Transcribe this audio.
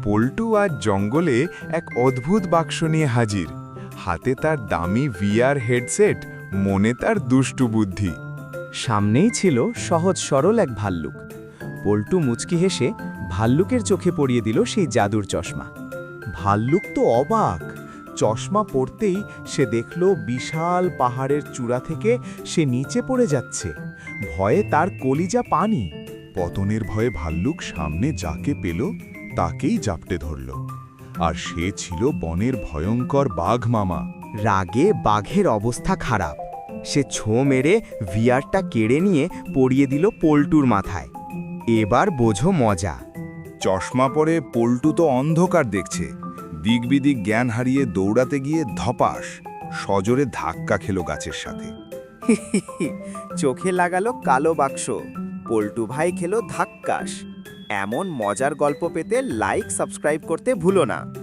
পল্টু আজ জঙ্গলে এক অদ্ভুত বাক্স নিয়ে হাজির। হাতে তার দামি ভিআর হেডসেট, মনে তার দুষ্টু বুদ্ধি। সামনেই ছিল সহজ সরল এক ভাল্লুক। পল্টু মুচকি হেসে ভাল্লুকের চোখে পরিয়ে দিল সেই জাদুর চশমা। ভাল্লুক তো অবাক। চশমা পড়তেই সে দেখল বিশাল পাহাড়ের চূড়া থেকে সে নিচে পড়ে যাচ্ছে। ভয়ে তার কলিজা পানি। পতনের ভয়ে ভাল্লুক সামনে যাকে পেল তাকেই জাপটে ধরল। আর সে ছিল বনের ভয়ঙ্কর বাঘ মামা। রাগে বাঘের অবস্থা খারাপ। সে ছো মেরে ভিআরটা কেড়ে নিয়ে পরিয়ে দিল পল্টুর মাথায়। এবার বোঝো মজা। চশমা পরে পল্টু তো অন্ধকার দেখছে। দিকবিদিক জ্ঞান হারিয়ে দৌড়াতে গিয়ে ধপাস সজোরে ধাক্কা খেল গাছের সাথে। চোখে লাগালো কালো বাক্স, পল্টু ভাই খেলো ধাক্কাস। এমন মজার গল্প পেতে লাইক সাবস্ক্রাইব করতে ভুলো না।